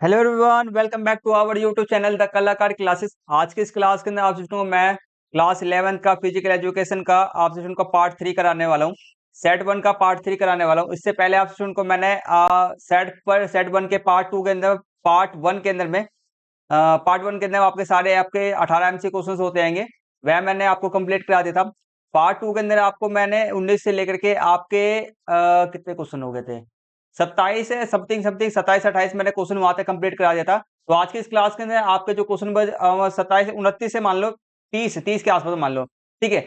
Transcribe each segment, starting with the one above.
Hello everyone, welcome back to our YouTube channel the Kalakar classes. आज की इस class के अंदर आप सेशन को मैं क्लास 11 का फिजिकल एजुकेशन का आप सेशन को पार्ट 3 कराने वाला हूँ। सेट 1 का पार्ट 3 कराने वाला हूँ। इससे पहले आप सेशन को मैंने सेट 1 के पार्ट 2 के अंदर पार्ट 1 के अंदर आपके सारे आपके 18 एमसी क्वेश्चंस होते आएंगे, वह मैंने आपको कंप्लीट करा दिया था। पार्ट 2 के अंदर आपको मैंने 19 से लेकर के आपके कितने क्वेश्चन हो गए थे, 27 है समथिंग समथिंग 27-28 मैंने क्वेश्चन वहां तक कंप्लीट करा दिया था। तो आज की इस क्लास के अंदर आपके जो क्वेश्चन 27 29 से मान लो 30 के आसपास मान लो, ठीक है।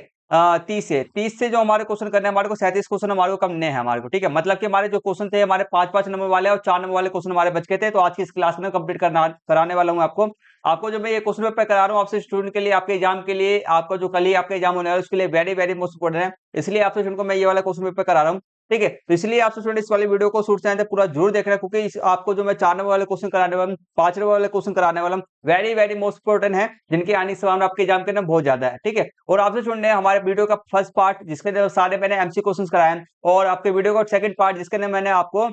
30 से जो हमारे क्वेश्चन करने हैं, हमारे को 37 क्वेश्चन हमारे को करने हैं हमारे को, ठीक है। मतलब कि हमारे जो क्वेश्चन थे हमारे 5-5 नंबर वाले और 4 नंबर वाले क्वेश्चन हमारे बच गए थे। तो आज की इस क्लास में कंप्लीट करना कराने वाला हूँ आपको। आपको जो मैं ये क्वेश्चन पेपर करा रहा हूँ आपसे स्टूडेंट के लिए, आपके एग्जाम के लिए, आपका जो कल ही आपका एग्जाम होने वाला है उसके लिए वेरी वेरी मोस्ट इंपोर्टेंट है। इसलिए आपसे स्टूडेंट को मैं ये वाला क्वेश्चन पेपर करा रहा हूँ, ठीक है। तो इसलिए आपसे स्टूडेंट इस वाली वीडियो को शुरू से अंत तक पूरा जरूर देखना है, क्योंकि आपको जो मैं 4 नंबर वाले क्वेश्चन कराने वाला हूँ, 5 नंबर वाले क्वेश्चन कराने वाला हूँ, वेरी वेरी मोस्ट इंपोर्टेंट है, जिनके आने से आपके एग्जाम के अंदर बहुत ज्यादा है, ठीक है। और आपसे स्टूडेंट हमारे वीडियो का फर्स्ट पार्ट जिसके अंदर सारे मैंने एमसी क्वेश्चन कराए हैं, और आपके वीडियो का सेकंड पार्ट जिसके अंदर मैंने आपको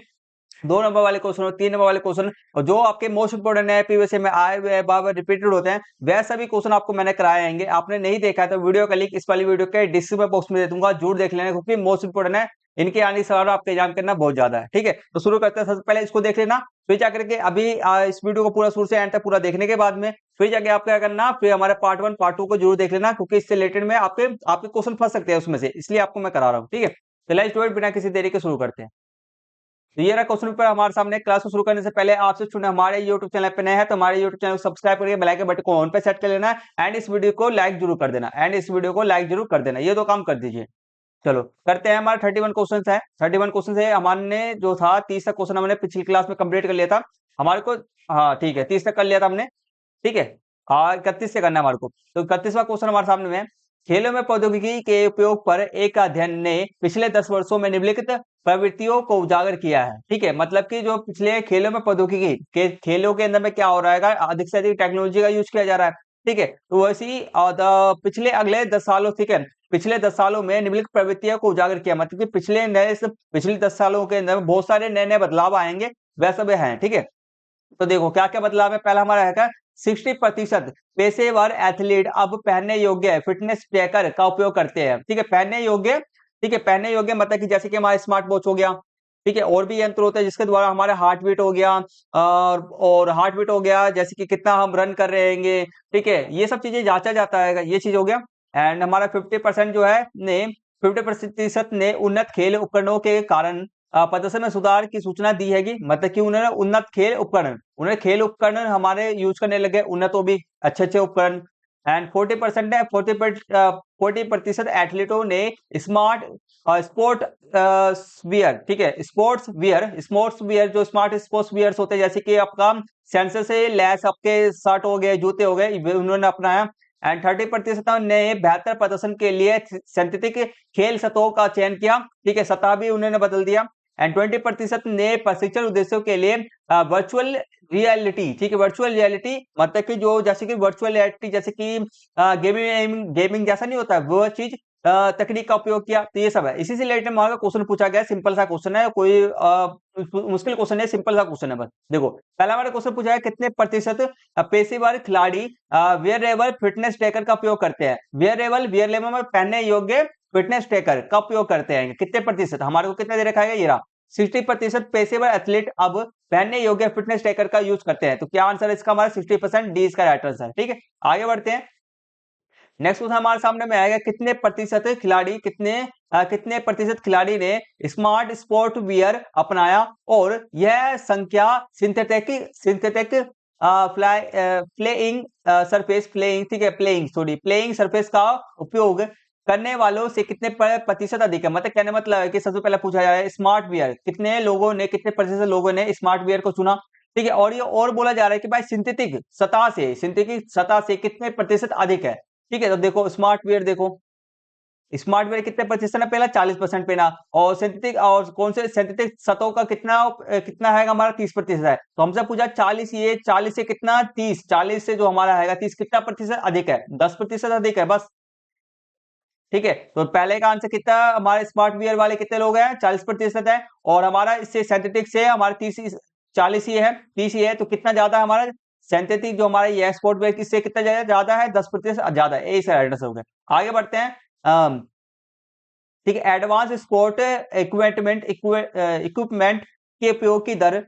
2 नंबर वाले क्वेश्चन और 3 नंबर वाले क्वेश्चन और जो आपके मोस्ट इंपोर्टेंट है, पीवीएस में आए हुए हैं, बार बार रिपीटेड होते हैं, वह सभी क्वेश्चन आपको मैंने कराए आएंगे। आपने नहीं देखा है तो वीडियो का लिंक इस वाली वीडियो के डिस्क्रिप्शन बॉक्स में दे दूंगा, जरूर देख लेना, क्योंकि मोस्ट इंपोर्टेंट है, इनके आने से आपके एग्जाम करना बहुत ज्यादा है, ठीक है। तो शुरू करते हैं। सबसे पहले इसको देख लेना, फिर जाकर के अभी इस वीडियो को पूरा शुरू से एंड तक पूरा देखने के बाद में फिर जाके आप क्या करना, फिर हमारे पार्ट 1 पार्ट 2 को जरूर देख लेना, क्योंकि इससे रिलेटेड में आपके आपके क्वेश्चन फंस सकते हैं उसमें से, इसलिए आपको मैं करा रहा हूँ, ठीक है। चलिए स्टूडेंट बिना किसी देरी के शुरू करते हैं। तो ये रहा क्वेश्चन पेपर हमारे सामने। क्लास को शुरू करने से पहले आपसे स्टूडेंट हमारे YouTube चैनल पे नए हैं तो हमारे YouTube चैनल को सब्सक्राइब करके बेल आइकन बटन को ऑन पे सेट कर लेना एंड इस वीडियो को लाइक जरूर कर देना, ये दो काम कर दीजिए। चलो करते हैं। हमारे 31 क्वेश्चन है, 31 क्वेश्चन है। हमने जो था 30 तक क्वेश्चन हमने पिछली क्लास में कंप्लीट कर लिया था हमारे को। हाँ ठीक है, 30 तक कर लिया था हमने, ठीक है। 31 से करना है हमारे को। तो 31वां क्वेश्चन हमारे सामने में है, खेलों में प्रौद्योगिकी के उपयोग पर एक अध्ययन ने पिछले 10 वर्षों में निम्नलिखित प्रवृत्तियों को उजागर किया है, ठीक है। मतलब कि जो पिछले खेलों में प्रौद्योगिकी के खेलों के अंदर में क्या हो रहा है, अधिक से अधिक टेक्नोलॉजी का यूज किया जा रहा है, ठीक है। तो वैसी पिछले अगले 10 सालों, ठीक है, पिछले 10 सालों में निम्नलिखित प्रवृत्तियों को उजागर किया, मतलब कि पिछले 10 सालों के अंदर बहुत सारे नए नए बदलाव आएंगे, वह सब है, ठीक है। तो देखो क्या क्या बदलाव है। पहला हमारा है 60% पेशेवर एथलीट अब पहनने योग्य फिटनेस ट्रैकर का उपयोग करते हैं, ठीक है। पहनने योग्य, ठीक है, पहनने योग्य मतलब कि जैसे कि हमारा स्मार्ट वॉच हो गया, ठीक है। और भी यंत्र होते हैं जिसके द्वारा हमारा हार्ट बीट हो गया, और हार्ट बीट हो गया, जैसे कि कितना हम रन कर रहे हैं, ठीक है, ये सब चीजें जांचा जाता है, ये चीज हो गया। एंड हमारा 50% जो है ने 50% ने उन्नत खेल उपकरणों के कारण प्रदर्शन में सुधार की सूचना दी है। कि मतलब कि उन्होंने उन्नत खेल उपकरण, उन्हें खेल उपकरण हमारे यूज करने लगे, उन्नत वो भी अच्छे अच्छे उपकरण। एंड 40% है, 40% एथलीटों ने स्मार्ट स्पोर्ट वियर, ठीक है, स्पोर्ट्स वियर जो स्मार्ट स्पोर्ट्स वियर्स होते हैं, जैसे कि आपका सेंसर से लैस आपके शर्ट हो गए, जूते हो गए, उन्होंने अपनाया। एंड 30% ने बेहतर प्रदर्शन के लिए सिंथेटिक खेल सतहों का चयन किया, ठीक है, सतह भी उन्होंने बदल दिया। एंड 20% ने प्रशिक्षण उद्देश्यों के लिए वर्चुअल रियलिटी, ठीक है, वर्चुअल रियलिटी मतलब कि जो जैसे कि वर्चुअल रियलिटी जैसे कि गेमिंग गेमिंग जैसा नहीं होता वो चीज तकनीक का उपयोग किया। तो ये सब है, इसी से रिलेटेड हमारा क्वेश्चन पूछा गया, सिंपल सा क्वेश्चन है, कोई मुश्किल क्वेश्चन है, सिंपल सा क्वेश्चन है बस। देखो पहला हमारा क्वेश्चन पूछा है, कितने प्रतिशत पेशेवर खिलाड़ी वियरेबल फिटनेस ट्रैकर का उपयोग करते हैं। वियरेबल में पहनने योग्य फिटनेस ट्रैकर का उपयोग करते हैं, कितने प्रतिशत, हमारे को कितना दे रखा है, ये रहा 60% पेशेवर एथलीट अब पहनने योग्य फिटनेस ट्रैकर का यूज करते हैं। तो क्या आंसर है इसका, हमारा 60%, डी इसका राइट आंसर है, ठीक है। आगे बढ़ते हैं। नेक्स्ट क्वेश्चन हमारे सामने में आएगा, कितने प्रतिशत खिलाड़ी ने स्मार्ट स्पोर्ट वियर अपनाया, और यह संख्या सिंथेटिक प्लेइंग सरफेस प्लेइंग, ठीक है, प्लेइंग सरफेस का उपयोग करने वालों से कितने प्रतिशत अधिक है। मतलब कहने मतलब है कि सबसे पहले पूछा जा रहा है स्मार्ट वियर, कितने प्रतिशत लोगों ने स्मार्ट वियर को चुना, ठीक है। और ये और बोला जा रहा है कि भाई सिंथेटिक सतह से कितने प्रतिशत अधिक है, ठीक है। तो देखो स्मार्ट वेयर, देखो स्मार्ट वेयर कितने प्रतिशत है, पहला 40% पे ना, और सिंथेटिक और कौन से सिंथेटिक सतहों का कितना है हमारा 30% है। तो हमसे पूछा 40, ये 40 से कितना 30, 40 से जो हमारा है 30 कितना प्रतिशत अधिक है, 10% अधिक है बस, ठीक है। तो पहले का आंसर कितना, हमारे स्मार्ट वियर वाले कितने लोग हैं, 40% है, और हमारा इससे सिंथेटिक से हमारे 30 40 ही है, 30 ही है, तो कितना ज्यादा है हमारा सिंथेटिक जो हमारा ये एक्सपोर्ट वेट किससे कितना ज्यादा है, 10% ज्यादा है। यही सारा एड्रेस हो गया। आगे बढ़ते हैं। ठीक है, एडवांस स्पोर्ट इक्विपमेंट के उपयोग की दर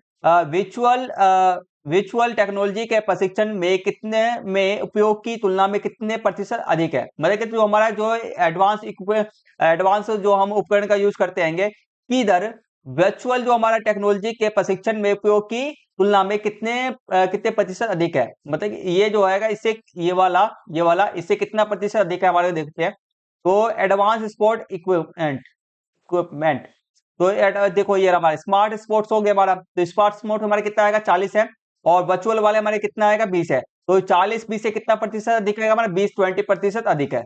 विचुअल टेक्नोलॉजी के प्रशिक्षण में कितने में उपयोग की तुलना में कितने प्रतिशत अधिक है। मतलब कि जो हमारा जो एडवांस जो हम उपकरण का यूज करते हैं की दर वर्चुअल जो हमारा टेक्नोलॉजी के प्रशिक्षण में उपयोग की तुलना में कितने प्रतिशत अधिक है। मतलब कि ये जो है इससे ये वाला इससे कितना प्रतिशत अधिक है हमारे, देखते हैं। तो एडवांस स्पोर्ट इक्विपमेंट तो देखो ये हमारे स्मार्ट स्पोर्ट्स हो गया हमारा, तो स्मार्ट स्पोर्ट हमारे कितना आएगा 40 है, और वर्चुअल वाले हमारे कितना आएगा 20 है। तो 40-20 से कितना प्रतिशत अधिक रहेगा हमारा, 20-20% अधिक है,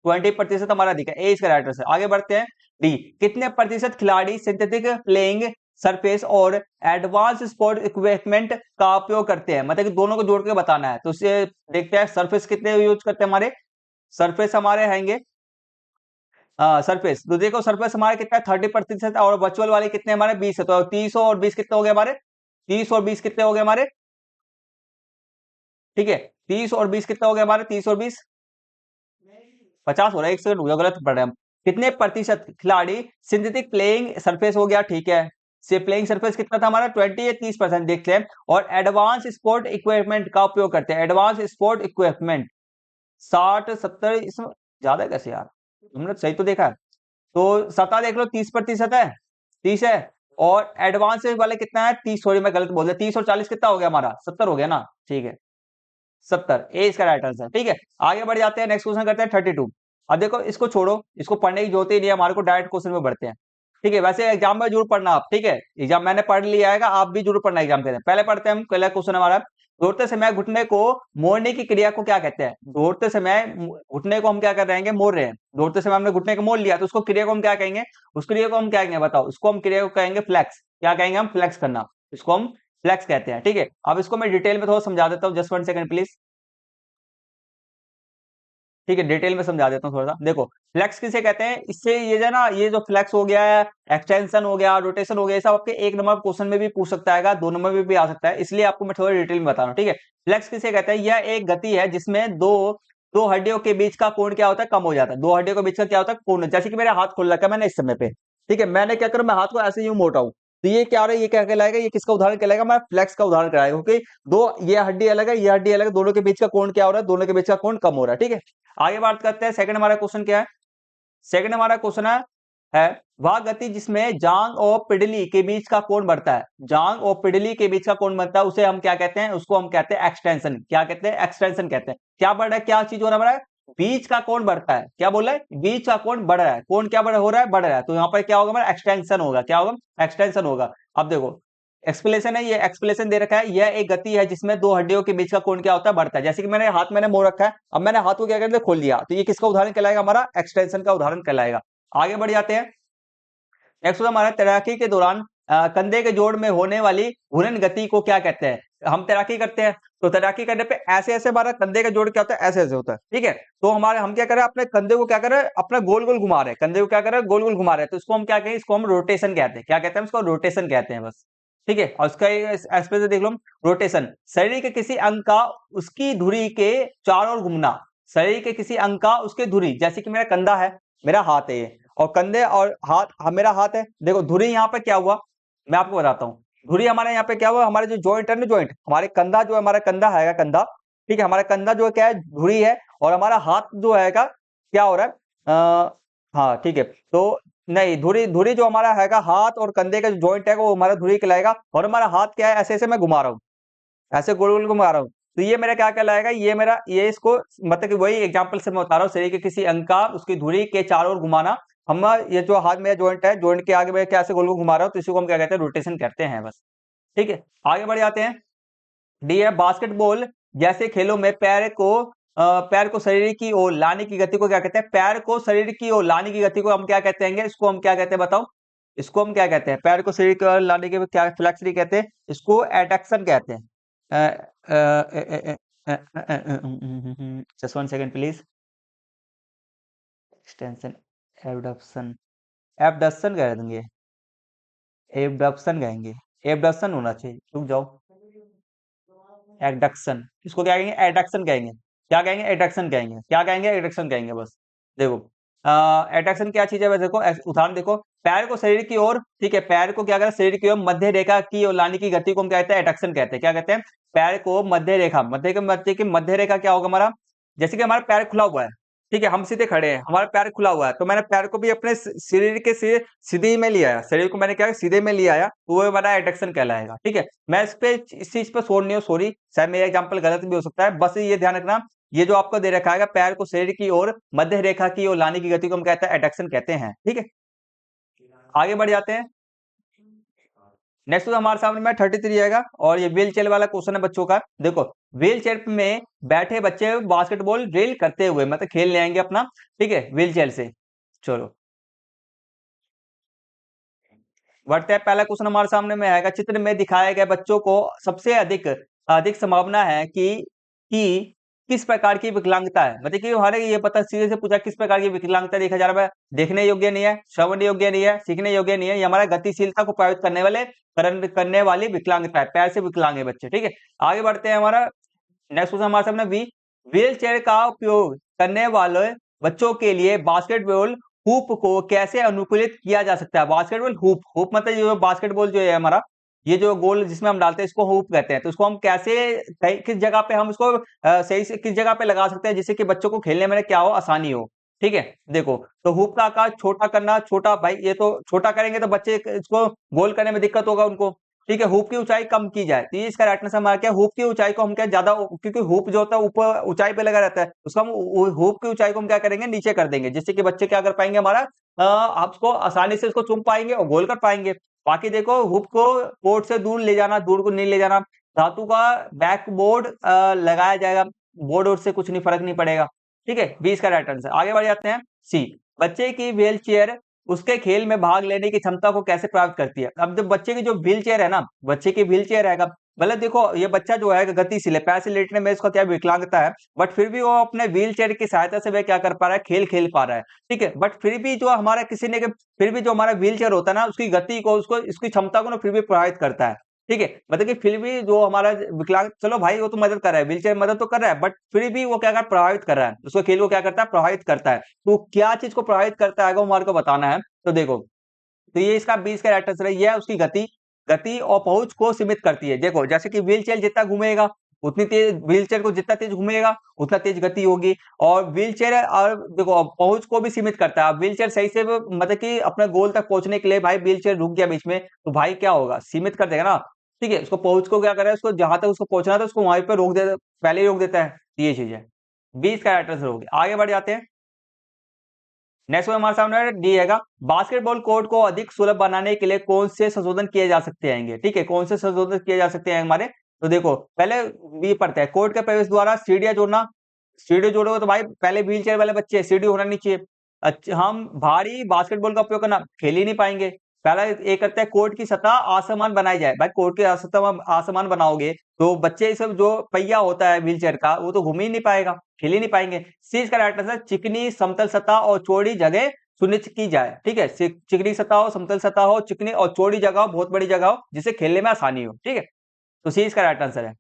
20% हमारा अधिक है। ए इसका राइट आंसर। आगे बढ़ते हैं। डी, कितने प्रतिशत खिलाड़ी सिंथेटिक प्लेइंग सरफेस और एडवांस स्पोर्ट इक्विपमेंट का उपयोग करते हैं। मतलब कि दोनों को जोड़ के बताना है, तो उससे देखते हैं सरफेस कितने यूज करते हैं हमारे। सरफेस हमारे हैंगे सरफेस, तो देखो सरफेस हमारे कितना है 30% और वर्चुअल वाले कितने हमारे 20 है, तो 30 और 20 कितने हो गए हमारे, 30 और 20 कितने हो गए हमारे। ठीक है, 30 और 20 कितने हो गए हमारे, 30 और 20 50 हो रहा है। एक सेकंड हो गया, गलत पढ़ रहे हैं हम। कितने प्रतिशत खिलाड़ी सिंथेटिक प्लेइंग सरफेस हो गया, ठीक है, से प्लेइंग सरफेस कितना था हमारा 20 या 30% देखते हैं। और एडवांस स्पोर्ट इक्विपमेंट का उपयोग करते हैं, एडवांस स्पोर्ट इक्विपमेंट 60-70, इसमें ज्यादा कैसे यार, तुमने सही तो देखा है। तो सता देख लो 30% है, 30 है। और एडवांस वाले कितना है 30, सॉरी मैं गलत बोल दिया, 30 और 40 कितना हो गया हमारा 70 हो गया ना, ठीक है 70, ए इसका राइट आंसर। ठीक है, आगे बढ़ जाते हैं, नेक्स्ट क्वेश्चन करते हैं 32। अब देखो इसको छोड़ो, इसको पढ़ने की जरूरत ही नहीं है हमारे को, डायरेक्ट क्वेश्चन में बढ़ते हैं। ठीक है, वैसे एग्जाम में जरूर पढ़ना आप, ठीक है, एग्जाम मैंने पढ़ लिया है, आप भी जरूर पढ़ना एग्जाम के दिन। पहले पढ़ते हैं हम, पहला क्वेश्चन हमारा, दौड़ते समय घुटने को मोड़ने की क्रिया को क्या कहते हैं। दौड़ते समय घुटने को हम क्या कर रहे हैं, मोड़ रहे हैं। दौड़ते समय हमने घुटने को मोड़ लिया, तो उसको क्रिया को हम क्या कहेंगे, उस क्रिया को हम क्या कहेंगे बताओ, उसको हम क्रिया को कहेंगे फ्लेक्स। क्या कहेंगे हम, फ्लेक्स करना, इसको हम फ्लेक्स कहते हैं। ठीक है, अब इसको मैं डिटेल में थोड़ा समझा देता हूँ, जस्ट 1 सेकंड प्लीज। ठीक है, डिटेल में समझा देता हूँ थोड़ा सा। देखो फ्लेक्स किसे कहते हैं, इससे ये जो ना, ये जो फ्लेक्स हो गया है, एक्सटेंशन हो गया, रोटेशन हो गया, ये सब आपके 1 नंबर क्वेश्चन में भी पूछ सकता है, 2 नंबर में भी आ सकता है, इसलिए आपको मैं थोड़ा डिटेल में बता रहा हूँ। ठीक है, फ्लेक्स किसे कहते हैं, यह एक गति है जिसमें दो दो हड्डियों के बीच का कोण क्या होता है, कम हो जाता है। दो हड्डियों के बीच का क्या होता है, कोण। जैसे कि मेरा हाथ खुल रखा है मैंने इस समय पे, ठीक है, मैंने क्या करूं, मैं हाथ को ऐसे यूं मोटा हूं, तो ये क्या हो रहा है, ये क्या कहलाएगा, ये किसका उदाहरण कहलाएगा, मैं फ्लेक्स का उदाहरण कराएगा, क्योंकि दो ये हड्डी अलग है, ये हड्डी अलग है, दोनों के बीच का कोण क्या हो रहा है, दोनों के बीच का कोण कम हो रहा है। ठीक है, आगे बात करते हैं। सेकंड हमारा क्वेश्चन क्या है, सेकंड हमारा क्वेश्चन है वह गति जिसमें जांग और पिडली के बीच का कोण बढ़ता है। जांग और पिडली के बीच का कोण बनता है, उसे हम क्या कहते हैं, उसको हम कहते हैं एक्सटेंशन। क्या कहते हैं, एक्सटेंशन कहते हैं। क्या बढ़ रहा है, क्या चीज हो रहा है हमारा, बीच का कोण बढ़ता है। क्या बोल रहा है, बीच का कोण बढ़ रहा है, कोण क्या हो रहा है, बढ़ रहा है, तो यहाँ पर क्या होगा हमारा, एक्सटेंशन होगा। क्या होगा, एक्सटेंशन होगा। अब देखो एक्सप्लेनेशन है, ये एक्सप्लेनेशन दे रखा है, यह एक गति है जिसमें दो हड्डियों के बीच का कोण क्या होता है, बढ़ता है। जैसे कि मैंने मोड़ रखा है, अब मैंने हाथ को क्या कर दिया, खोल लिया, तो ये किसका उदाहरण कहलाएगा, हमारा एक्सटेंशन का उदाहरण कहलाएगा। आगे बढ़ जाते हैं। नेक्स्ट हमारा, तैराकी के दौरान कंधे के जोड़ में होने वाली घूर्णन गति को क्या कहते हैं। हम तैराकी करते हैं, तो तैराकी करने पे ऐसे ऐसे हमारा कंधे का जोड़ क्या होता है, ऐसे ऐसे होता है। ठीक है, तो हमारे हम क्या कर रहे हैं, अपने कंधे को क्या कर रहे हैं, अपना गोल गोल घुमा रहे हैं, कंधे को क्या कर रहे हैं, गोल गोल घुमा रहे हैं, तो इसको हम क्या कहें, इसको हम रोटेशन कहते हैं। क्या कहते हैं, इसको रोटेशन कहते हैं बस। ठीक है, और उसका एस्पेक्ट से देख लो, रोटेशन शरीर के किसी अंग का उसकी धुरी के चारों ओर घूमना। शरीर के किसी अंग का उसके धुरी, जैसे कि मेरा कंधा है, मेरा हाथ है ये, और कंधे और हाथ, मेरा हाथ है, देखो धुरी यहाँ पे क्या हुआ, मैं आपको बताता हूँ। धुरी हमारे यहाँ पे क्या हुआ, हमारे जो जॉइंट है ना, जॉइंट हमारे कंधा जो है, हमारा कंधा है कंधा, ठीक है, हमारा कंधा जो है क्या है, धुरी है, और हमारा हाथ जो है क्या हो रहा है, हाँ ठीक है, तो नहीं, धुरी धुरी जो हमारा हैगा, हाथ और कंधे का जो जॉइंट है वो हमारा धुरी कहलाएगा, और हमारा हाथ क्या है, ऐसे ऐसे मैं घुमा रहा हूँ, ऐसे गोल गोल घुमा रहा हूँ, तो ये मेरा क्या कहलाएगा, ये मेरा, ये इसको मतलब कि वही एग्जांपल से मैं बता रहा हूँ, शरीर के किसी अंग का उसकी धुरी के चारों ओर घुमाना। हम ये जो हाथ में जॉइंट है, जॉइंट के आगे मैं क्या ऐसे गोल गोल घुमा रहा हूँ, तो इसी को हम क्या कहते हैं, रोटेशन कहते हैं बस। ठीक है, आगे बढ़ जाते हैं। डी है, बास्केटबॉल जैसे खेलों में पैर को शरीर की ओर लाने की गति को क्या कहते हैं, पैर को शरीर की ओर लाने की गति को हम क्या कहते हैं, इसको हम क्या कहते हैं बताओ, इसको हम क्या कहते हैं, पैर को शरीर की ओर लाने के क्या फ्लेक्सिटी कहते हैं, इसको एडक्शन कहते हैं। Just 1 second please, extension, abduction, abduction कह देंगे, एबडक्शन कहेंगे, एबडक्शन होना चाहिए, रुक जाओ, एडक्शन, इसको क्या कहेंगे, एडक्शन कहेंगे, क्या कहेंगे, एडक्शन कहेंगे, क्या कहेंगे, एडक्शन कहेंगे बस। देखो एडक्शन क्या चीज है, वैसे देखो उदाहरण देखो, पैर को शरीर की ओर, ठीक है, पैर को क्या करें, शरीर की ओर मध्य रेखा की ओर लाने की गति को हम क्या कहते हैं, एडक्शन कहते हैं। क्या कहते हैं, पैर को मध्य रेखा, मध्य रेखा क्या होगा हमारा, जैसे कि हमारा पैर खुला हुआ है, ठीक है, हम सीधे खड़े हैं, हमारा पैर खुला हुआ है, तो मैंने पैर को भी अपने शरीर के सीधे में लिया है, शरीर को मैंने क्या सीधे में लिया आया, तो वो हमारा एडक्शन कहलाएगा। ठीक है, मैं इस चीज पे छोड़ नहीं हूँ, सॉरी, शायद मेरा एग्जांपल गलत भी हो सकता है, बस ये ध्यान रखना, ये जो आपको दे रखा है पैर को शरीर की ओर मध्य रेखा की ओर लाने की गति को हम कहते हैं एडक्शन कहते हैं। ठीक है, आगे बढ़ जाते हैं। नेक्स्ट हमारे सामने में 33 आएगा और ये व्हील चेयर वाला क्वेश्चन है बच्चों का। देखो व्हील चेयर में बैठे बच्चे बास्केटबॉल ड्रिल करते हुए, मतलब खेल ले आएंगे अपना, ठीक है, व्हील चेयर से। चलो बढ़ते हैं, पहला क्वेश्चन हमारे सामने में आएगा, चित्र में दिखाए गए बच्चों को सबसे अधिक अधिक संभावना है कि किस प्रकार की विकलांगता है, मतलब कि हमारे ये पता सीधे से पूछा किस प्रकार की विकलांगता देखा जा रहा है, देखने योग्य नहीं है, श्रवण योग्य नहीं है, सीखने योग्य नहीं है, ये हमारा गतिशीलता को प्रभावित करने वाली विकलांगता है, पैर से विकलांग है बच्चे। ठीक है, आगे बढ़ते हैं, हमारा नेक्स्ट क्वेश्चन हमारे सामने व्हील चेयर का उपयोग करने वाले बच्चों के लिए बास्केटबॉल हूप को कैसे अनुकूलित किया जा सकता है। बास्केटबॉल हूप, हूप मतलब जो बास्केटबॉल जो है हमारा, ये जो गोल जिसमें हम डालते हैं इसको हूप कहते हैं, तो इसको हम कैसे किस जगह पे हम इसको सही से किस जगह पे लगा सकते हैं जिससे कि बच्चों को खेलने में क्या हो, आसानी हो। ठीक है, देखो तो हूप का आकार छोटा करना, छोटा भाई ये तो छोटा करेंगे तो बच्चे इसको गोल करने में दिक्कत होगा उनको। ठीक है, हुप की ऊंचाई कम की जाए, तो ये इसका राइट आंसर हमारा क्या है, हुप की ऊंचाई को हम क्या ज्यादा, क्योंकि हुप जो होता है ऊपर ऊंचाई पे लगा रहता है, उसको हम हुप की ऊंचाई को हम क्या करेंगे, नीचे कर देंगे, जिससे कि बच्चे क्या कर पाएंगे, हमारा आपको आसानी से उसको चुम पाएंगे और गोल कर पाएंगे। बाकी देखो हुप को कोर्ट से दूर ले जाना, दूर को नहीं ले जाना, धातु का बैक बोर्ड लगाया जाएगा, बोर्ड और से कुछ नहीं, फर्क नहीं पड़ेगा। ठीक है, 20 का राइट आंसर। आगे बढ़ जाते हैं, सी, बच्चे की व्हील चेयर उसके खेल में भाग लेने की क्षमता को कैसे प्राप्त करती है। अब जब बच्चे की जो व्हील चेयर है ना, बच्चे की व्हील चेयर है, मतलब देखो ये बच्चा जो है गतिशील है, पैर से लेटने में इसका क्या विकलांगता है, बट फिर भी वो अपने व्हील चेयर की सहायता से वह क्या कर पा रहा है, खेल खेल पा रहा है। ठीक है, बट फिर भी जो हमारा किसी ने फिर भी जो हमारा व्हील चेयर होता है ना, उसकी गति को, उसको इसकी क्षमता को ना फिर भी प्रभावित करता है। ठीक है, मतलब कि फिर भी जो हमारा विकलांग, चलो भाई वो तो मदद कर रहा है, व्हील चेयर मदद तो कर रहा है, बट फिर भी वो क्या कर प्रभावित कर रहा है, उसको खेल को क्या करता है, प्रभावित करता है। तो क्या चीज को प्रभावित करता है वो हमारे को बताना है। तो देखो, तो ये इसका 20 का राइट आंसर है, ये है उसकी गति, गति और पहुंच को सीमित करती है। देखो जैसे कि व्हील चेयर जितना घूमेगा उतनी तेज, व्हील चेयर को जितना तेज घूमेगा उतना तेज गति होगी, और व्हील चेयर और देखो पहुंच को भी सीमित करता है। व्हील चेयर सही से मतलब कि अपने गोल तक पहुंचने के लिए भाई व्हील चेयर रुक गया बीच में, तो भाई क्या होगा, सीमित कर देगा ना। ठीक है, उसको पहुंच को क्या करे, उसको जहां तक उसको पहुंचना था उसको वहीं पे रोक दे, पहले ही रोक देता है, ये चीज है। 20 का राइट आंसर होगी। आगे बढ़ जाते हैं, नेक्स्ट हमारे सामने डी हैगा, बास्केटबॉल कोर्ट को अधिक सुलभ बनाने के लिए कौन से संशोधन किए जा सकते हैं। ठीक है, कौन से संशोधन किए जा सकते हैं हमारे, तो देखो पहले बी पढ़ते हैं, कोर्ट के प्रवेश द्वारा सीढ़ियां जोड़ना, सीढ़ी जोड़ोगे तो भाई पहले व्हील चेयर वाले बच्चे सीढ़ी होना नहीं चाहिए। अच्छा, हम भारी बास्केटबॉल का उपयोग करना, खेल ही नहीं पाएंगे। पहला एक करते हैं, कोर्ट की सतह आसमान बनाई जाए, भाई कोर्ट की सतह आसमान बनाओगे तो बच्चे सब जो पहिया होता है व्हील चेयर का वो तो घूम ही नहीं पाएगा, खेल ही नहीं पाएंगे। सी इसका राइट आंसर, चिकनी समतल सतह और चौड़ी जगह सुनिश्चित की जाए। ठीक है, चिकनी सतह हो, समतल सतह हो, चिकनी और चौड़ी जगह हो, बहुत बड़ी जगह हो जिससे खेलने में आसानी हो। ठीक है, तो सी इसका राइट आंसर है।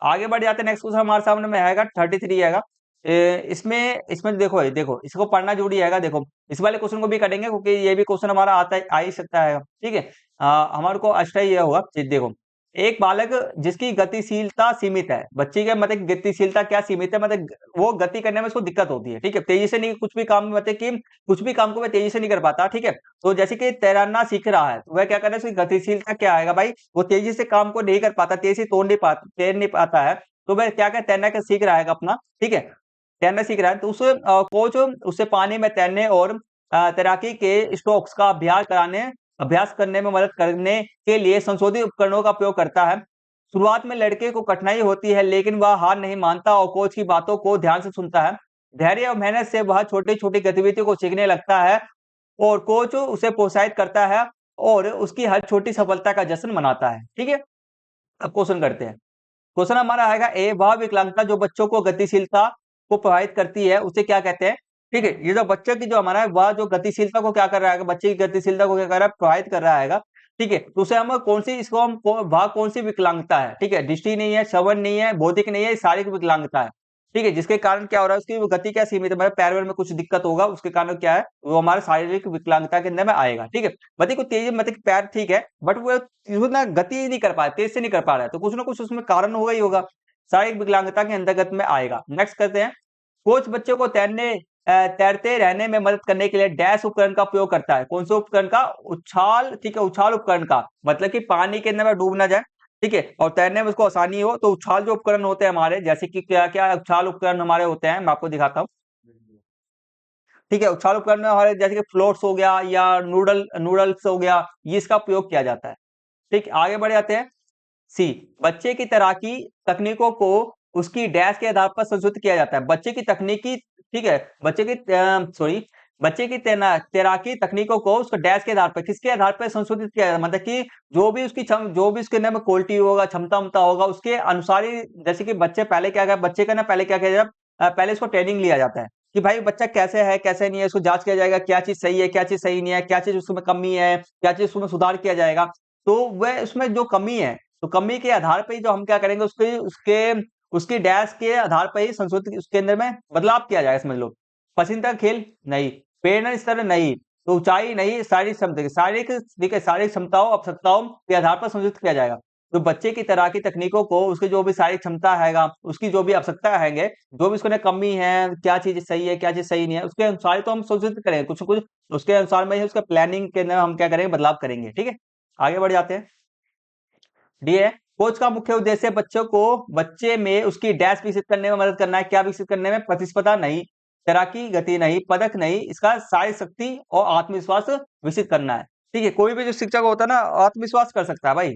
आगे बढ़ जाते हैं, नेक्स्ट क्वेश्चन हमारे सामने में आएगा 33 आएगा। इसमें इसमें देखो देखो इसको पढ़ना जरूरी है, देखो इस वाले क्वेश्चन को भी करेंगे क्योंकि ये भी क्वेश्चन हमारा आता आ ही सकता है। ठीक है, हमारे को अच्छा ये होगा, देखो एक बालक जिसकी गतिशीलता सीमित है, बच्चे के मतलब गतिशीलता क्या सीमित है, मतलब वो गति करने में उसको दिक्कत होती है। ठीक है, तेजी से नहीं, कुछ भी काम मतलब कि कुछ भी काम को वह तेजी से नहीं कर पाता। ठीक है, तो जैसे कि तैरना सीख रहा है तो वह क्या कर रहा है, उसकी गतिशीलता क्या आएगा भाई, वो तेजी से काम को नहीं कर पाता, तेजी से तैर नहीं पाता है, तो वह क्या कर तैरना का सीख रहा है अपना। ठीक है, तैरना सीख रहा है तो उसे कोच उसे पानी में तैरने और तैराकी के स्ट्रोक्स का अभ्यास करने में मदद करने के लिए संशोधित उपकरणों का उपयोग करता है। शुरुआत में लड़के को कठिनाई होती है लेकिन वह हार नहीं मानता और कोच की बातों को ध्यान से सुनता है। धैर्य और मेहनत से वह छोटी छोटी गतिविधियों को सीखने लगता है और कोच उसे प्रोत्साहित करता है और उसकी हर छोटी सफलता का जश्न मनाता है। ठीक है, अब क्वेश्चन करते हैं। क्वेश्चन हमारा आएगा ए, वह विकलांगता जो बच्चों को गतिशीलता को प्रभावित करती है उसे क्या कहते हैं। ठीक है, ये जो बच्चे की जो हमारा है वह जो गतिशीलता को क्या कर रहा है, बच्चे की गतिशीलता को क्या कर रहा है, प्रभावित कर रहा है, ठीक है, तो उसे हम कौन सी, इसको हम भाग कौन सी विकलांगता है, ठीक है, दृष्टि नहीं है, श्रवण नहीं है, बौद्धिक नहीं है, शारीरिक विकलांगता है, ठीक है, जिसके कारण क्या हो रहा है, उसकी गति क्या सीमित है, मतलब पैर वैर में कुछ दिक्कत होगा, उसके कारण क्या है, वो हमारे शारीरिक विकलांगता के अंदर में आएगा, ठीक है। बच्चे को तेज, मतलब पैर ठीक है, बट वो ना गति नहीं कर पा, तेज से नहीं कर पा रहा है, तो कुछ ना कुछ उसमें कारण होगा ही होगा, शारीरिक विकलांगता के अंतर्गत में आएगा। नेक्स्ट करते हैं, कोच बच्चों को तैरते रहने में मदद करने के लिए डैश उपकरण का उपयोग करता है, कौन से उपकरण का, उछाल, ठीक है, उछाल उपकरण का, मतलब कि पानी के अंदर में डूब ना जाए, ठीक है, और तैरने में उसको आसानी हो, तो उछाल जो उपकरण होते हैं हमारे, जैसे कि क्या क्या उछाल उपकरण हमारे होते हैं, मैं आपको दिखाता हूँ, ठीक है, उछाल उपकरण में हमारे जैसे कि फ्लोट्स हो गया या नूडल्स हो गया, ये इसका उपयोग किया जाता है। ठीक, आगे बढ़ जाते हैं। सी, बच्चे की तैराकी तकनीकों को उसकी डैश के आधार पर संशोधित किया जाता है, बच्चे की तकनीकी, ठीक है, बच्चे की तैराकी तकनीकों को उसको डैश के आधार पर, किसके आधार पर संशोधित किया जाता है, मतलब कि जो भी उसके अंदर में क्वालिटी होगा, क्षमता होगा, उसके अनुसार ही, जैसे कि बच्चे का ना पहले क्या किया जाए, पहले उसको ट्रेनिंग लिया जाता है कि भाई बच्चा कैसे है कैसे नहीं है, इसको जांच किया जाएगा, क्या चीज सही है क्या चीज सही नहीं है, क्या चीज उसमें कमी है, क्या चीज उसमें सुधार किया जाएगा। तो वह उसमें जो कमी है, तो कमी के आधार पर ही जो हम क्या करेंगे, उसके उसके उसकी डैश के आधार पर ही संशोधित उसके अंदर में बदलाव किया जाएगा, समझ लो। पसंदीदा खेल नहीं, प्रेरणा स्तर नहीं, तो ऊंचाई नहीं, शारीरिक क्षमता, शारीरिक, ठीक है, शारीरिक क्षमताओं आवश्यकताओं के आधार पर संशोधित किया जाएगा। तो बच्चे की तैराकी तकनीकों को उसकी जो भी शारीरिक क्षमता हैगा, उसकी जो भी आवश्यकता है, जो भी उसके अंदर कमी है, क्या चीज सही है क्या चीज सही नहीं है, उसके अनुसार ही तो हम संशोधित करेंगे, कुछ कुछ उसके अनुसार में ही उसका प्लानिंग के अंदर हम क्या करेंगे, बदलाव करेंगे, ठीक है। आगे बढ़ जाते हैं। डी है, कोच का मुख्य उद्देश्य बच्चे में उसकी डैश विकसित करने में मदद करना है, क्या विकसित करने में, प्रतिस्पर्धा नहीं, तैराकी गति नहीं, पदक नहीं, इसका शारीरिक शक्ति और आत्मविश्वास विकसित करना है, ठीक है। कोई भी जो शिक्षक होता है ना, आत्मविश्वास कर सकता है भाई,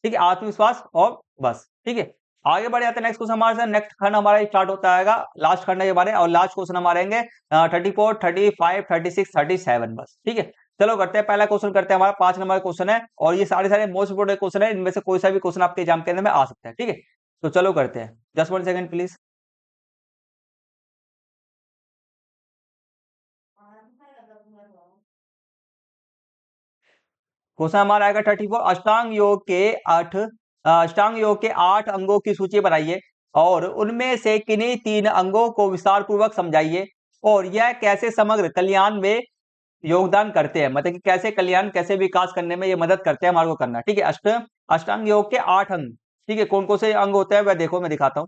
ठीक है, आत्मविश्वास और बस, ठीक है। आगे बढ़ जाते हैं, नेक्स्ट क्वेश्चन हमारे साथ, नेक्स्ट खंड हमारा स्टार्ट होता है, लास्ट खंड है ये हमारे, और लास्ट क्वेश्चन हमारे आएंगे 34, 35, 36, 37, बस, ठीक है। चलो करते हैं, पहला क्वेश्चन करते हैं, हमारा 5 नंबर क्वेश्चन है, और ये सारे सारे मोस्ट इंपोर्टेंट क्वेश्चन है, इनमें से कोई सा भी क्वेश्चन आपके एग्जाम के अंदर में आ सकता है, ठीक है। तो चलो करते हैं, जस्ट 1 सेकंड प्लीज। क्वेश्चन हमारा आएगा 34, अष्टांग योग के 8 अंगों की सूची बनाइए और उनमें से किन्हीं 3 अंगों को विस्तार पूर्वक समझाइए, और यह कैसे समग्र कल्याण में योगदान करते हैं, मतलब कि कैसे कल्याण, कैसे विकास करने में ये मदद करते हैं, हमारे को करना है, ठीक है। अष्टांग योग के 8 अंग, ठीक है, कौन कौन से अंग होते हैं वह देखो, मैं दिखाता हूँ,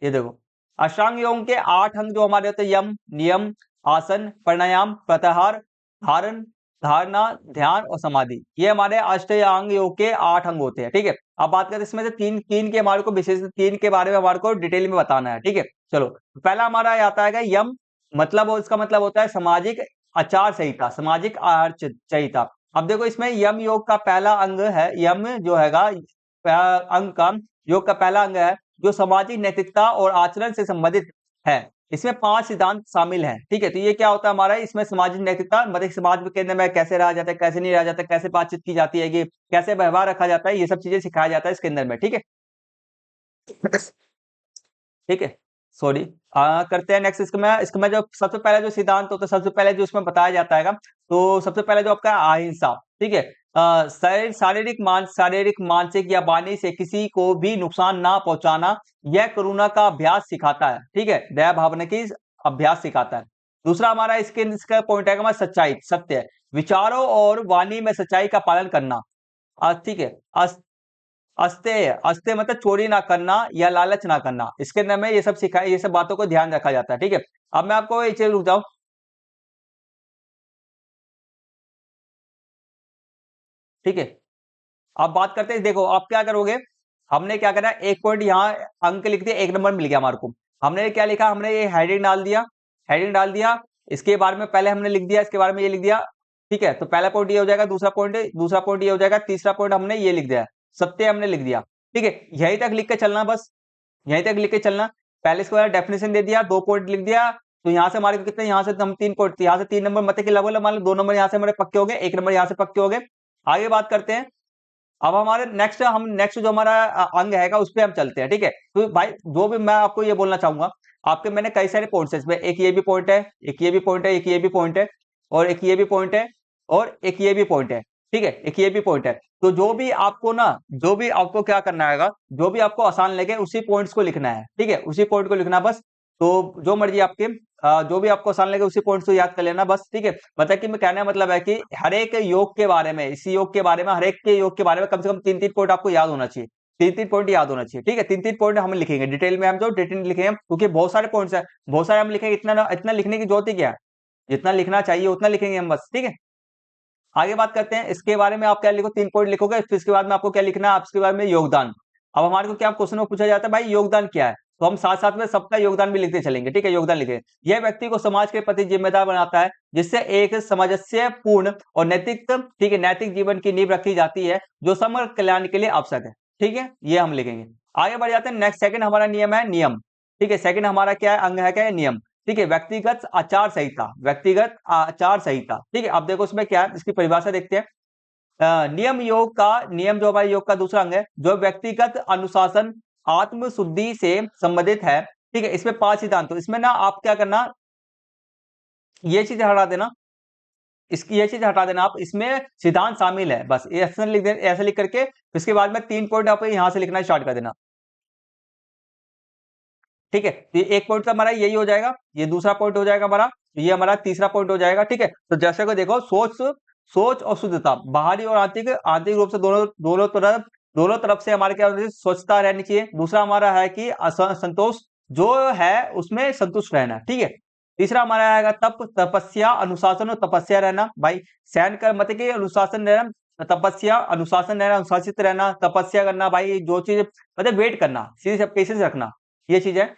ये देखो, अष्टांग योग के 8 अंग जो हमारे होते हैं, यम, नियम, आसन, प्राणायाम, प्रत्याहार, धारण, धारणा, ध्यान और समाधि, ये हमारे अष्टांग योग के 8 अंग होते हैं, ठीक है। अब बात करें इसमें से तीन तीन के हमारे को विशेष, तीन के बारे में हमारे को डिटेल में बताना है, ठीक है। चलो, पहला हमारा आता है यम, मतलब इसका मतलब होता है सामाजिक आचार संहिता, सामाजिक आचार संहिता। अब देखो, इसमें यम योग का पहला अंग है, यम जो हैगा अंग का, योग का पहला अंग है जो सामाजिक नैतिकता और आचरण से संबंधित है। इसमें 5 सिद्धांत शामिल हैं, ठीक है। तो ये क्या होता है हमारा, इसमें सामाजिक नैतिकता, मतलब समाज के अंदर में कैसे रहा जाता है, कैसे नहीं रहा जाता, कैसे बातचीत की जाती है, कैसे व्यवहार रखा जाता है, ये सब चीजें सिखाया जाता है इसके अंदर में, ठीक है। ठीक है, सॉरी, करते हैं नेक्स्ट। इसमें जो सबसे पहले जो सिद्धांत होता है, सबसे पहले जो इसमें बताया जाता है, तो सबसे पहले जो आपका अहिंसा, ठीक है, शारीरिक मानसिक या वाणी से किसी को भी नुकसान ना पहुंचाना, यह करुणा का अभ्यास सिखाता है, ठीक है, दया भावना की अभ्यास सिखाता है। दूसरा हमारा इसका पॉइंट है हमारा सच्चाई, सत्य, विचारों और वाणी में सच्चाई का पालन करना, ठीक है। अस्तेय, अस्तेय मतलब चोरी ना करना या लालच ना करना, इसके अंदर में ये सब सिखाए, ये सब बातों को ध्यान रखा जाता है, ठीक है। अब मैं आपको एक चीज रुक जाऊं, ठीक है। अब बात करते हैं, देखो आप क्या करोगे, हमने क्या करा, एक पॉइंट यहाँ अंक लिख दिया, 1 नंबर मिल गया हमारे को। हमने क्या लिखा, हमने ये हेडिंग डाल दिया, हेडिंग डाल दिया, इसके बारे में पहले हमने लिख दिया, इसके बारे में ये लिख दिया, ठीक है। तो पहला पॉइंट ये हो जाएगा, दूसरा पॉइंट ये हो जाएगा, तीसरा पॉइंट हमने ये लिख दिया, सत्य हमने लिख दिया, ठीक है। यहीं तक लिख के चलना, बस यहीं तक लिख के चलना। पहले इसको डेफिनेशन दे दिया, 2 पॉइंट लिख दिया, तो यहाँ से हमारे को कितने, यहाँ से हम 3 पॉइंट, यहाँ से 3 नंबर, मतलब कि लगभग हमारे 2 नंबर यहाँ से हमारे पक्के हो गए, 1 नंबर यहाँ से पक्के हो गए। आगे बात करते हैं, अब हमारे नेक्स्ट जो हमारा अंग हैगा उस पे हम चलते हैं, ठीक है। तो भाई जो भी मैं आपको ये बोलना चाहूंगा, आपके मैंने कई सारे पॉइंट्स है इसमें, एक ये भी पॉइंट है, एक ये भी पॉइंट है, एक ये भी पॉइंट है, और एक ये भी पॉइंट है, और एक ये भी पॉइंट है। ठीक है, एक ये भी पॉइंट है। तो जो भी आपको ना, जो भी आपको क्या करना है, जो भी आपको आसान लगे उसी पॉइंट्स को लिखना है, ठीक है, उसी पॉइंट को लिखना बस। तो जो मर्जी आपके जो भी आपको आसान लगे उसी पॉइंट्स को याद कर लेना बस, ठीक है। मतलब कि मैं कहने का मतलब है कि हर एक योग के बारे में, इसी योग के बारे में, हर एक के योग के बारे में कम से कम 3-3 पॉइंट आपको याद होना चाहिए, 3-3 पॉइंट याद होना चाहिए, ठीक है। 3-3 पॉइंट हम लिखेंगे डिटेल में, हम जो डिटेल लिखेंगे क्योंकि बहुत सारे पॉइंट्स है, बहुत सारे हम लिखेंगे, इतना इतना लिखने की जरूरत ही क्या है, जितना लिखना चाहिए उतना लिखेंगे हम बस, ठीक है। आगे बात करते हैं इसके बारे में, आप क्या लिखो, 3 पॉइंट लिखोगे, फिर इसके बाद में आपको क्या लिखना है, आप इसके बाद में योगदान। अब हमारे को क्या क्वेश्चन में पूछा जाता है भाई योगदान क्या है, तो हम साथ साथ में सबका योगदान भी लिखते चलेंगे, ठीक है। योगदान लिखे, यह व्यक्ति को समाज के प्रति जिम्मेदार बनाता है, जिससे एक सामंजस्य पूर्ण और नैतिक, ठीक है, नैतिक जीवन की नींव रखी जाती है, जो समग्र कल्याण के लिए आवश्यक है, ठीक है, ये हम लिखेंगे। आगे बढ़ जाते हैं, नेक्स्ट सेकंड हमारा नियम है, नियम, ठीक है। सेकंड हमारा क्या है, अंग है, क्या है, नियम, ठीक है। व्यक्तिगत आचार संहिता, व्यक्तिगत आचार संहिता, ठीक है। अब देखो इसमें क्या है, इसकी परिभाषा देखते हैं। नियम योग का, नियम जो हमारे योग का दूसरा अंग है, जो व्यक्तिगत अनुशासन आत्म शुद्धि से संबंधित है, ठीक है। इसमें 5 सिद्धांत, तो इसमें ना आप क्या करना, ये चीज हटा देना, इसकी ये चीज हटा देना, आप इसमें सिद्धांत शामिल है बस, ऐसे लिख दे, ऐसे लिख करके इसके बाद में 3 पॉइंट आप यहां से लिखना स्टार्ट कर देना, ठीक है। तो ये एक पॉइंट तो हमारा यही हो जाएगा, ये दूसरा पॉइंट हो जाएगा हमारा, ये हमारा तीसरा पॉइंट हो जाएगा, ठीक है। तो जैसे को देखो, सोच, सोच और शुद्धता, बाहरी और आंतरिक, आंतरिक रूप से दोनों दोनों तरफ से हमारे क्या होनी चाहिए, स्वच्छता रहनी चाहिए। दूसरा हमारा है कि संतोष, जो है उसमें संतुष्ट रहना, ठीक है। तीसरा हमारा आएगा तप, तपस्या, अनुशासन और तपस्या रहना, भाई सैन कर मत के अनुशासन रहना, तपस्या, अनुशासन रहना, अनुशासित रहना, तपस्या करना, भाई जो चीज मतलब वेट करना, सीधे सब केसेस रखना, ये चीज है।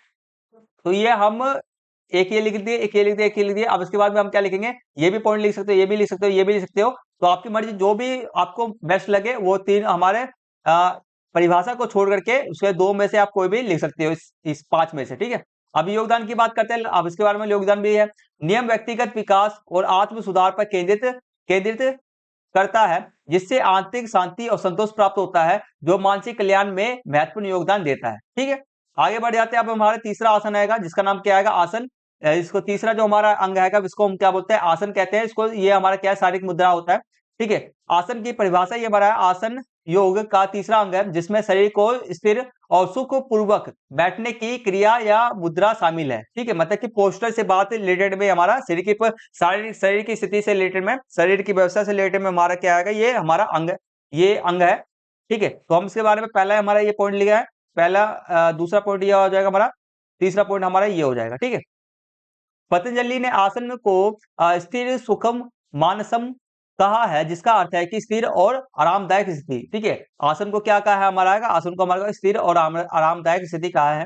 तो ये हम एक ये लिख दिए, एक ये लिख दिए, एक ये लिख दिए। अब इसके बाद में हम क्या लिखेंगे, ये भी पॉइंट लिख सकते हो, ये भी लिख सकते हो, ये भी लिख सकते हो, तो आपकी मर्जी, जो भी आपको बेस्ट लगे वो 3 हमारे परिभाषा को छोड़ करके उसके 2 में से आप कोई भी लिख सकते हो, इस 5 में से, ठीक है। अब योगदान की बात करते हैं, अब इसके बारे में योगदान भी है। नियम व्यक्तिगत विकास और आत्म सुधार पर केंद्रित केंद्रित करता है, जिससे आंतरिक शांति और संतोष प्राप्त होता है, जो मानसिक कल्याण में महत्वपूर्ण योगदान देता है, ठीक है। आगे बढ़ जाते हैं, अब हमारा तीसरा आसन आएगा, जिसका नाम क्या आएगा, आसन। इसको तीसरा जो हमारा अंग आएगा, इसको हम क्या बोलते हैं, आसन कहते हैं इसको। ये हमारा क्या है, शारीरिक मुद्रा होता है, ठीक है। आसन की परिभाषा ये हमारा है, आसन योग का तीसरा अंग है, जिसमें शरीर को स्थिर और सुख पूर्वक बैठने की क्रिया या मुद्रा शामिल है, ठीक है। मतलब कि पोस्टर से बात रिलेटेड में हमारा शरीर की शरीर की स्थिति से रिलेटेड में, शरीर की व्यवस्था से रिलेटेड में हमारा क्या आएगा, ये हमारा अंग, ये अंग है, ठीक है। तो हम इसके बारे में पहला हमारा ये पॉइंट लिखा है, पहला दूसरा पॉइंट ये हो जाएगा हमारा, तीसरा पॉइंट हमारा ये हो जाएगा, ठीक है। पतंजलि ने आसन को स्थिर सुखम मानसम कहा है, जिसका अर्थ है कि स्थिर और आरामदायक स्थिति, ठीक है। आसन को क्या कहा है हमारा, आसन को हमारा स्थिर और आरामदायक स्थिति कहा है।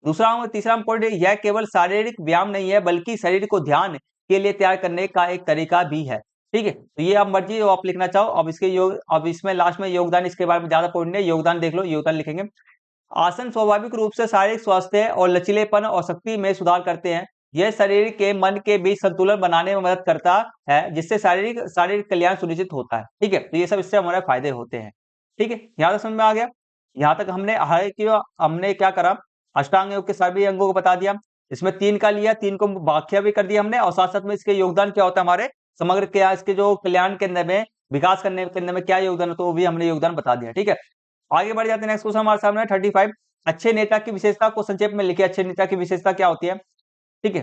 दूसरा तीसरा पॉइंट, यह केवल शारीरिक व्यायाम नहीं है, बल्कि शरीर को ध्यान के लिए तैयार करने का एक तरीका भी है, ठीक है। तो ये आप मर्जी आप लिखना चाहो। अब इसके योग, अब इसमें लास्ट में योगदान, इसके बारे में ज्यादा पॉइंट नहीं, योगदान देख लो, योगदान लिखेंगे। आसन स्वाभाविक रूप से शारीरिक स्वास्थ्य और लचीलेपन और शक्ति में सुधार करते हैं। यह शरीर के मन के बीच संतुलन बनाने में मदद करता है, जिससे शारीरिक शारीरिक कल्याण सुनिश्चित होता है, ठीक है। तो ये सब इससे हमारे फायदे होते हैं, ठीक है। यहाँ तक समझ में आ गया। यहाँ तक हमने क्या करा, अष्टांग योग के सभी अंगों को बता दिया। इसमें 3 का लिया, 3 को व्याख्या भी कर दिया हमने, और साथ साथ में इसके योगदान क्या होता है, हमारे समग्र क्या, इसके जो कल्याण के अंदर में, विकास करने के अंदर में क्या योगदान है, तो वो भी हमने योगदान बता दिया, ठीक है। आगे बढ़ जाते हैं, नेक्स्ट क्वेश्चन हमारे सामने 35। अच्छे नेता की विशेषता को संक्षेप में लिखिए, अच्छे नेता की विशेषता क्या होती है, ठीक है।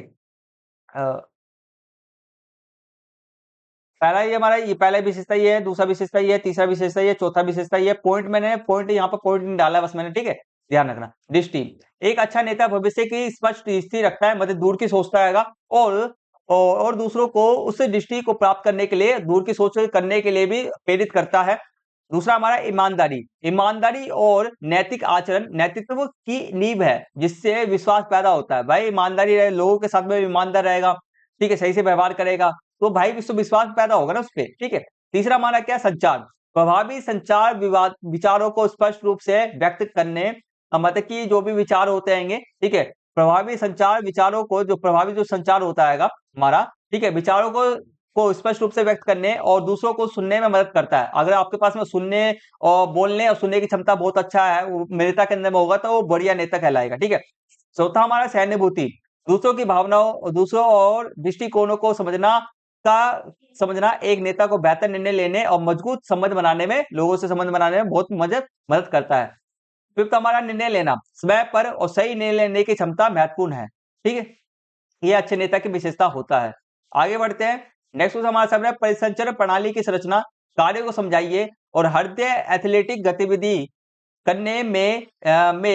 पहला ये हमारा, ये पहला विशेषता ये है, दूसरा विशेषता ये है, तीसरा विशेषता ये, चौथा विशेषता ये। पॉइंट मैंने पॉइंट यहाँ पर पॉइंट नहीं डाला बस मैंने, ठीक है, ध्यान रखना। दृष्टि, एक अच्छा नेता भविष्य की स्पष्ट दृष्टि रखता है, मतलब दूर की सोचता है, और दूसरों को उस दृष्टि को प्राप्त करने के लिए, दूर की सोच करने के लिए भी प्रेरित करता है। दूसरा हमारा ईमानदारी, ईमानदारी और नैतिक आचरण नेतृत्व की नींव है, जिससे विश्वास पैदा होता है। भाई ईमानदारी रहे, लोगों के साथ में ईमानदार रहेगा, ठीक है, सही से व्यवहार करेगा, तो भाई विश्वास पैदा होगा ना उस पर, ठीक है। तीसरा हमारा क्या, संचार, प्रभावी संचार विचारों को स्पष्ट रूप से व्यक्त करने, मतलब कि जो भी विचार होते हैं, ठीक है, प्रभावी संचार विचारों को, जो प्रभावी जो संचार होता है हमारा, ठीक है, विचारों को स्पष्ट रूप से व्यक्त करने और दूसरों को सुनने में मदद करता है। अगर आपके पास में सुनने और बोलने और सुनने की क्षमता बहुत अच्छा है, वो नेता के अंदर में होगा, तो वो बढ़िया नेता कहलाएगा, ठीक है। चौथा हमारा सहानुभूति, दूसरों की भावनाओं, दूसरों और दृष्टिकोणों को समझना का समझना एक नेता को बेहतर निर्णय लेने और मजबूत संबंध बनाने में, लोगों से संबंध बनाने में बहुत मदद करता है। फिफ्थ हमारा निर्णय लेना, समय पर और सही निर्णय लेने की क्षमता महत्वपूर्ण है। ठीक है, ये अच्छे नेता की विशेषता होता है। आगे बढ़ते हैं। नेक्स्ट क्वेश्चन हमारा सामने, परिसंचरण प्रणाली की संरचना, कार्य को समझाइए और हृदय एथलेटिक गतिविधि करने में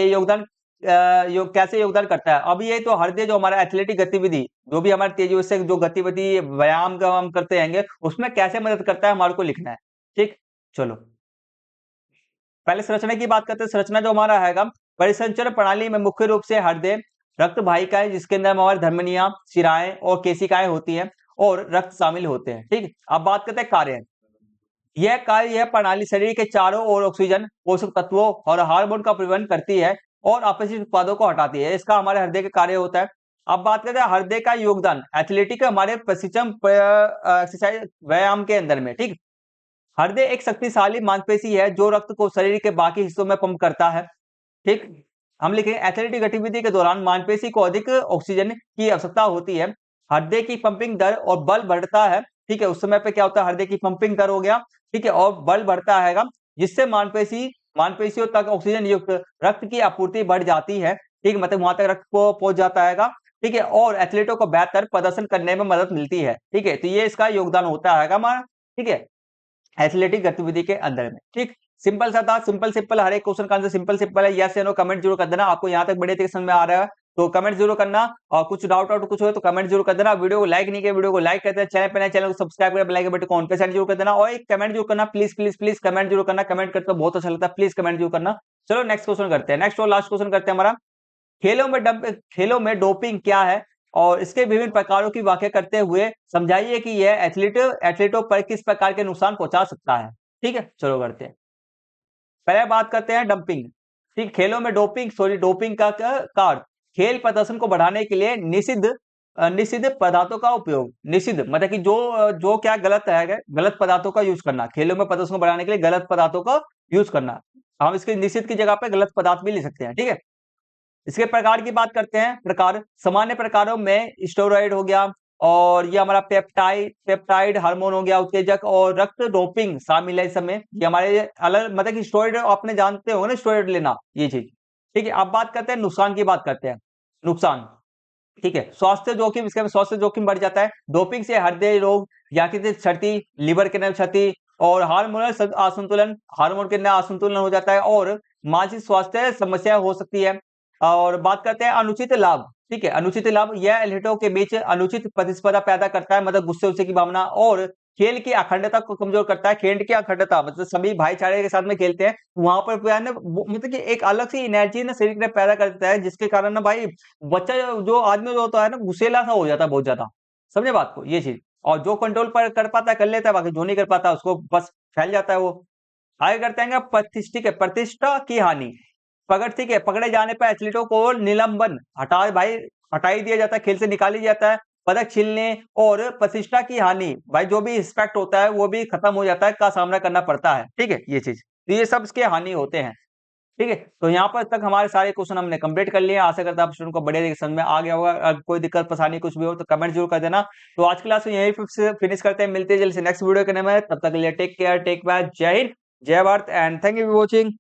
योगदान कैसे योगदान करता है। अब ये तो हृदय जो हमारा एथलेटिक गतिविधि, जो भी हमारे तेजी से जो गतिविधि व्यायाम का हम करते रहेंगे, उसमें कैसे मदद करता है हमारे को लिखना है। ठीक, चलो पहले संरचना की बात करते हैं। संरचना जो हमारा है, परिसंचरण प्रणाली में मुख्य रूप से हृदय, रक्त वाहिकाएं जिसके अंदर हमारी धमनियां, शिराएं और केशिकाएं होती हैं और रक्त शामिल होते हैं। ठीक, अब बात करते हैं कार्य। यह प्रणाली शरीर के चारों ओर ऑक्सीजन, पोषक तत्वों और हार्मोन का परिवहन करती है और अपशिष्ट उत्पादों को हटाती है। इसका हमारे हृदय का कार्य होता है। अब बात करते हैं हृदय का योगदान एथलेटिक हमारे प्रशिक्षण एक्सरसाइज व्यायाम के अंदर में। ठीक, हृदय एक शक्तिशाली मांसपेशी है जो रक्त को शरीर के बाकी हिस्सों में पंप करता है। ठीक, हम लिखेंगे एथलेटिक गतिविधि के दौरान मांसपेशी को अधिक ऑक्सीजन की आवश्यकता होती है। हृदय की पंपिंग दर और बल बढ़ता है। ठीक है, उस समय पे क्या होता है, हृदय की पंपिंग दर हो गया, ठीक है, और बल बढ़ता है, जिससे मांसपेशियों तक ऑक्सीजन युक्त रक्त की आपूर्ति बढ़ जाती है। ठीक, मतलब वहां तक रक्त को पहुंच जाता है। ठीक है, और एथलीटों को बेहतर प्रदर्शन करने में मदद मिलती है। ठीक है, तो ये इसका योगदान होता है हमारा। ठीक है, एथलेटिक गतिविधि के अंदर में। ठीक, सिंपल सा था, सिंपल हर एक क्वेश्चन का आंसर सिंपल है। यस या नो कमेंट जरूर कर देना। आपको यहाँ तक बड़े तरीके समझ में आ रहा है तो कमेंट जरूर करना, और कुछ डाउट कुछ हो तो कमेंट जरूर कर देना। वीडियो को लाइक नहीं किया, वीडियो को लाइक कर देना, चैनल पे नए चैनल को सब्सक्राइब कर बेल आइकन बटन को ऑन पे सेट जरूर कर देना, और एक कमेंट जरूर करना। प्लीज कमेंट जरूर करना, कमेंट करते तो बहुत अच्छा लगता है, प्लीज कमेंट जरूर करना। चलो नेक्स्ट क्वेश्चन करते हैं। नेक्स्ट और लास्ट क्वेश्चन करते हैं हमारा, खेलों में डोपिंग क्या है और इसके विभिन्न प्रकारों की व्याख्या करते हुए समझाइए कि यह एथलीटों पर किस प्रकार के नुकसान पहुंचा सकता है। ठीक है, चलो करते हैं। पहले बात करते हैं डंपिंग। ठीक, खेलों में डोपिंग का कार्य खेल प्रदर्शन को बढ़ाने के लिए निषिद्ध पदार्थों का उपयोग। निषिद्ध मतलब कि जो क्या गलत है, गलत पदार्थों का यूज करना, खेलों में प्रदर्शन को बढ़ाने के लिए गलत पदार्थों का यूज करना। हम इसके निषिद्ध की जगह पे गलत पदार्थ भी ले सकते हैं। ठीक है, इसके प्रकार की बात करते हैं। प्रकार, सामान्य प्रकारों में स्टेरॉइड हो गया, और ये हमारा पेप्टाइड हार्मोन हो गया, उत्तेजक और रक्त डोपिंग शामिल है इसमें। ये हमारे अलग मतलब कि स्टेरॉइड आपने जानते हो ना, स्टेरॉइड लेना ये चीज। ठीक है, अब बात करते हैं नुकसान की बात करते हैं। नुकसान, ठीक है, स्वास्थ्य जोखिम, इसके स्वास्थ्य जोखिम बढ़ जाता है। डोपिंग से हृदय रोग, यकृत क्षति, लिवर के अंदर क्षति और हार्मोन के अंदर असंतुलन हो जाता है, और मानसिक स्वास्थ्य समस्या हो सकती है। और बात करते हैं अनुचित लाभ। ठीक है, अनुचित लाभ, यह एथलीटों के बीच अनुचित प्रतिस्पर्धा पैदा करता है, मतलब गुस्से की भावना, और खेल की अखंडता को कमजोर करता है। खेल की अखंडता मतलब सभी भाईचारे के साथ में खेलते हैं, वहां पर क्या है ना, मतलब कि एक अलग सी एनर्जी ना शरीर में पैदा करता है, जिसके कारण ना भाई बच्चा जो आदमी जो होता है ना, गुस्सेला सा हो जाता है बहुत ज्यादा। समझे बात को, ये चीज। और जो कंट्रोल पर कर पाता है कर लेता है, बाकी जो नहीं कर पाता उसको बस फैल जाता है वो। आगे करते हैं प्रतिष्ठा की हानि। ठीक है, पकड़े जाने पर एथलीटों को निलंबन हटा ही दिया जाता है, खेल से निकाल ही जाता है। पदक छीनने और प्रतिष्ठा की हानि, भाई जो भी रिस्पेक्ट होता है वो भी खत्म हो जाता है, का सामना करना पड़ता है। ठीक है, ये चीज, तो ये सब इसके हानि होते हैं। ठीक है, तो यहाँ पर तक हमारे सारे क्वेश्चन हमने कंप्लीट कर लिए। आशा करता हूँ आप स्टूडेंट को बड़े समझ में आ गया होगा। अगर कोई दिक्कत परेशानी कुछ भी हो तो कमेंट जरूर कर देना। तो आज की क्लास यही फिनिश करते हैं, मिलते हैं जल्द से नेक्स्ट वीडियो के लिए। तब तक के लिए टेक केयर, टेक बाय, जय हिंद, जय Bharat and thank you for watching.